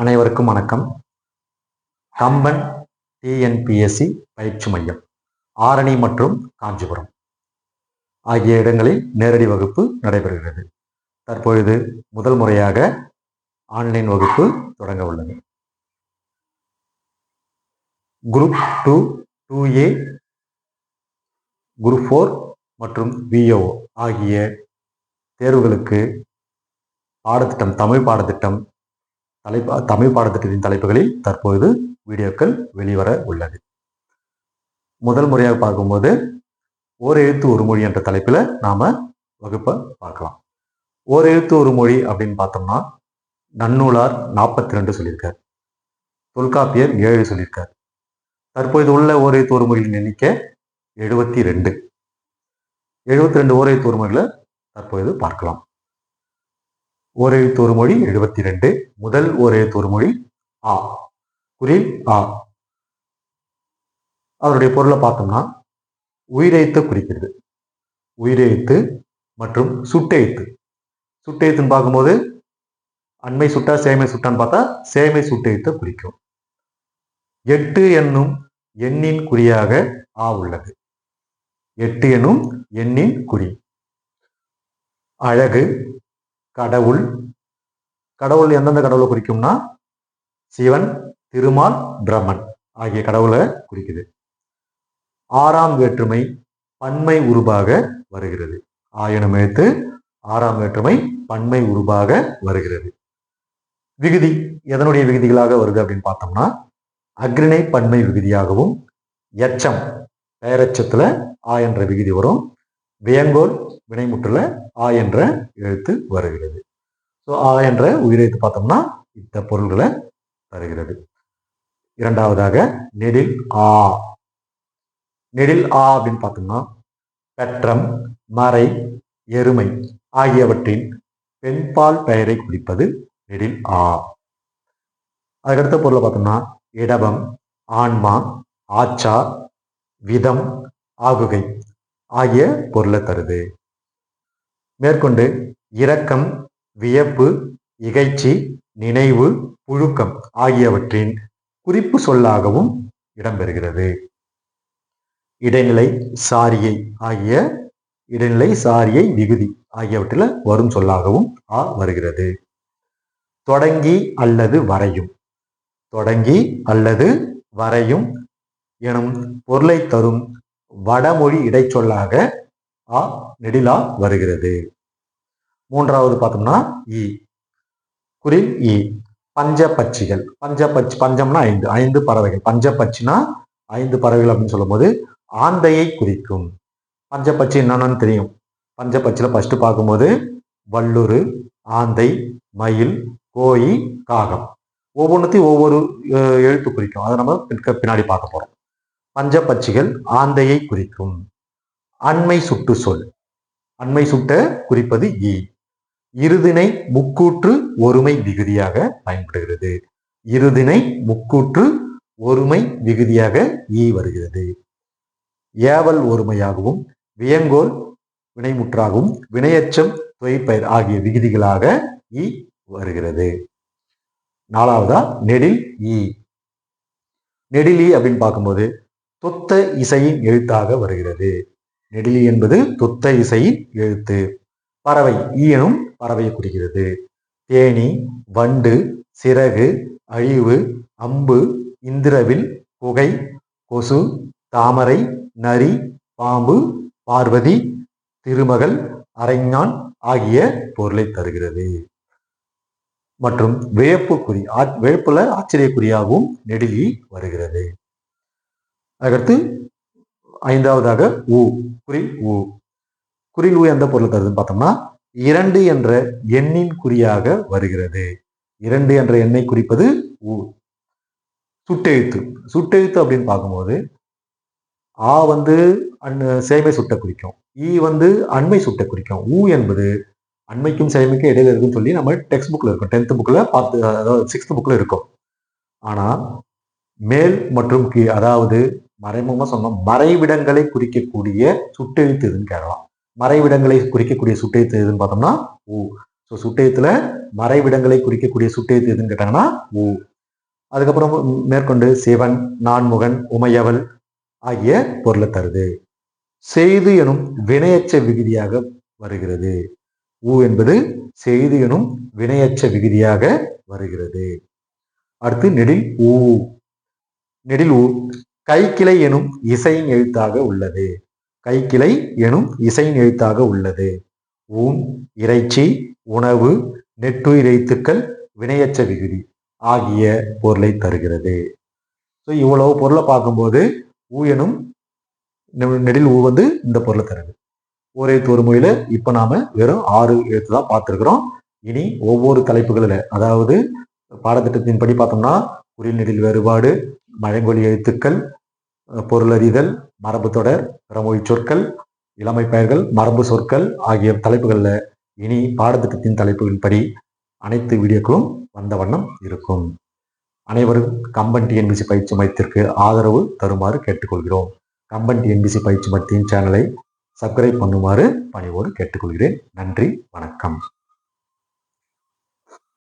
அனைவருக்கும் வணக்கம். கம்பன் டிஎன்பிஎஸ்சி பயிற்சி மையம் ஆரணி மற்றும் காஞ்சிபுரம் ஆகிய இடங்களில் நேரடி வகுப்பு நடைபெறுகிறது. தற்பொழுது முதல் முறையாக ஆன்லைன் வகுப்பு தொடங்க உள்ளது. குரூப் 2, 2A, குரூப் 4 மற்றும் VO ஆகிய தேர்வுகளுக்கு பாடத்திட்டம் தமிழ் பாடத்திட்டத்தின் தலைப்புகளில் தற்பொழுது வீடியோக்கள் வெளிவர உள்ளது. முதல் முறையாக பார்க்கும்போது ஓர் எழுத்து ஒரு மொழி என்ற தலைப்பில் நாம வகுப்பை பார்க்கலாம். ஓர் எழுத்து ஒரு மொழி அப்படின்னு பார்த்தோம்னா நன்னூலார் 42 சொல்லியிருக்கார், தொல்காப்பியர் 7 சொல்லியிருக்கார். தற்பொழுது உள்ள ஓர் எழுத்து ஒரு மொழியின் எண்ணிக்கை 72. 72 ஓர் எழுத்து ஒரு மொழிகளை தற்பொழுது பார்க்கலாம். ஓர் எழுத்து ஒரு மொழி 72. முதல் ஓர் எழுத்து ஒரு மொழி ஆ, குறில் ஆ. அவருடைய பொருளை பார்த்தோம்னா உயிரெழுத்து குறிக்கிறது. உயிரெழுத்து மற்றும் சுட்டெழுத்து. சுட்டெழுத்துன்னு பார்க்கும்போது அண்மை சுட்டா சேமை சுட்டான்னு பார்த்தா சேமை சுட்டெழுத்தை குறிக்கும். 8 என்னும் எண்ணின் குறியாக ஆ உள்ளது. 8 என்னும் எண்ணின் குறி. அழகு, கடவுள். கடவுள் எந்தெந்த கடவுளை குறிக்கும்னா சிவன், திருமால், பிரம்மன் ஆகிய கடவுளை குறிக்குது. 6ஆம் வேற்றுமை பன்மை உருபாக வருகிறது. ஆயனம் எழுத்து 6ஆம் வேற்றுமை பன்மை உருபாக வருகிறது. விகுதி எதனுடைய விகுதிகளாக வருது அப்படின்னு பார்த்தோம்னா அக்ரிணை பன்மை விகுதியாகவும், எச்சம் பெயரெச்சத்துல ஆ என்ற விகுதி வரும், வியங்கோல் வினைமுற்றுல ஆ என்ற எழுத்து வருகிறது. ஸோ ஆ என்ற உயிரெழுத்து பார்த்தோம்னா இந்த பொருள்களை தருகிறது. இரண்டாவதாக நெடில் ஆ. நெடில் ஆ அப்படின்னு பார்த்தோம்னா பெற்றம், மறை, எருமை ஆகியவற்றின் பெண்பால் பெயரை குறிப்பது நெடில் ஆ. அதுக்கடுத்த பொருளை பார்த்தோம்னா இடபம், ஆன்மா, ஆச்சா, விதம், ஆகுகை ஆகிய பொருளை தருது. மேற்கொண்டு இரக்கம், வியப்பு, இகைச்சி, நினைவு, புழுக்கம் ஆகியவற்றின் குறிப்பு சொல்லாகவும் இடம்பெறுகிறது. இடைநிலை, சாரியை ஆகிய இடைநிலை, சாரியை, விகுதி ஆகியவற்றில் வரும் சொல்லாகவும் ஆ வருகிறது. தொடங்கி அல்லது வரையும். தொடங்கி அல்லது வரையும் எனும் பொருளை தரும் வடமொழி இடைச்சொல்லாக ஆ நெடிலா வருகிறது. மூன்றாவது பார்த்தோம்னா ஈ, குறில் ஈ. பஞ்சபட்சிகள். பஞ்சம்னா 5 பறவைகள். பஞ்சபட்சினா 5 பறவைகள் அப்படின்னு சொல்லும் போது ஆந்தையை குறிக்கும். பஞ்சபட்சி என்னன்னு தெரியும். பஞ்சபட்சியில ஃபர்ஸ்ட் பார்க்கும்போது வள்ளுரு, ஆந்தை, மயில், கோழி, காகம் ஒவ்வொன்றுத்தையும் ஒவ்வொரு எழுத்து குறிக்கும். அதை நம்ம பின்னாடி பார்க்க போறோம். பஞ்சபட்சிகள் ஆந்தையை குறிக்கும். அண்மை சுட்டு சொல். அண்மை சுட்ட குறிப்பது ஈ. இருதிணை முக்கூற்று ஒருமை விகுதியாக பயன்படுகிறது. இருதிணை முக்கூற்று ஒருமை விகுதியாக ஈ வருகிறது. ஏவல் ஒருமையாகவும், வியங்கோல் வினைமுற்றாகவும், வினையச்சம் தொழிற்பெயர் ஆகிய விகுதிகளாக ஈ வருகிறது. நாலாவதா நெடில் ஈ. நெடிலி அப்படின்னு பார்க்கும்போது தொத்த இசையின் எழுத்தாக வருகிறது. நெடிலி என்பது தொத்த இசையின் எழுத்து. பறவை ஈ எனும் பறவையை குறிக்கிறது. தேனி, வண்டு, சிறகு, அழிவு, அம்பு, இந்திரவில், புகை, கொசு, தாமரை, நரி, பாம்பு, பார்வதி, திருமகள், அரைஞான் ஆகிய பொருளை தருகிறது. மற்றும் வியப்பு குறி. வியப்புல ஆச்சரியக்குறியாகவும் நெடிலி வருகிறது. அதுக்கடுத்து 5ஆவதாக ஊ, குறில் ஊ. குறில் ஊ எந்த பொருளை தருதுன்னு பார்த்தோம்னா 2 என்ற எண்ணின் குறியாக வருகிறது. 2 என்ற எண்ணை குறிப்பது ஊ. சுட்டெழுத்து. சுட்டெழுத்து அப்படின்னு பார்க்கும்போது ஆ சேமை சுட்ட குறிக்கும். ஈ அண்மை சுட்ட குறிக்கும். ஊ என்பது அண்மைக்கும் சேமைக்கும் இடையில இருக்குன்னு சொல்லி நம்ம டெக்ஸ்ட் புக்ல இருக்கும். 10th புக்ல அதாவது 6th புக்ல இருக்கும். ஆனா மேல் மற்றும் கீழ், அதாவது மறைமுகமா சொன்னோம், மறைவிடங்களை குறிக்கக்கூடிய சுட்டெழுத்து எதுன்னு கேட்கலாம். மறைவிடங்களை குறிக்கக்கூடிய சுட்டெழுத்து எதுன்னு பார்த்தோம்னா ஊ. ஸோ சுட்டெழுத்துல மறைவிடங்களை குறிக்கக்கூடிய சுட்டெழுத்து எதுன்னு கேட்டாங்கன்னா ஊ. அதுக்கப்புறம் மேற்கொண்டு சிவன், நான்முகன், உமையவள் ஆகிய பொருளை தருது. செய்து எனும் வினையச்ச விகுதியாக வருகிறது. ஊ என்பது செய்து எனும் வினையச்ச விகுதியாக வருகிறது. அடுத்து நெடில் ஊ. நெடில் ஊ கைக்கிளை எனும் இசையின் எழுத்தாக உள்ளது. கைக்கிளை எனும் இசையின் எழுத்தாக உள்ளது. ஊன், இறைச்சி, உணவு, நெட்டுயிர் எழுத்துக்கள், வினையச்ச விகுதி ஆகிய பொருளை தருகிறது. ஸோ இவ்வளவு பொருளை பார்க்கும்போது ஊ எனும் நெடில் ஊ வந்து இந்த பொருளை தருது. ஓர் எழுத்து ஒரு மொழியில இப்ப நாம வெறும் 6 எழுத்து தான் பார்த்துருக்கிறோம். இனி ஒவ்வொரு தலைப்புகளில், அதாவது பாடத்திட்டத்தின் படி பார்த்தோம்னா குறில் நெடில் வேறுபாடு, மழங்கொலி எழுத்துக்கள், பொருளறிதல், மரபு தொடர், பிறமொழி சொற்கள், இளமை பெயர்கள், மரபு சொற்கள் ஆகிய தலைப்புகளில் இனி பாடத்திட்டத்தின் தலைப்புகளின் படி அனைத்து வீடியோக்களும் வந்த வண்ணம் இருக்கும். அனைவரும் கம்பன் டிஎன்பிசி பயிற்சி மையத்திற்கு ஆதரவு தருமாறு கேட்டுக்கொள்கிறோம். கம்பன் டிஎன்பிசி பயிற்சி மையத்தின் சேனலை சப்ஸ்கிரைப் பண்ணுமாறு பணிவோடு கேட்டுக்கொள்கிறேன். நன்றி, வணக்கம்.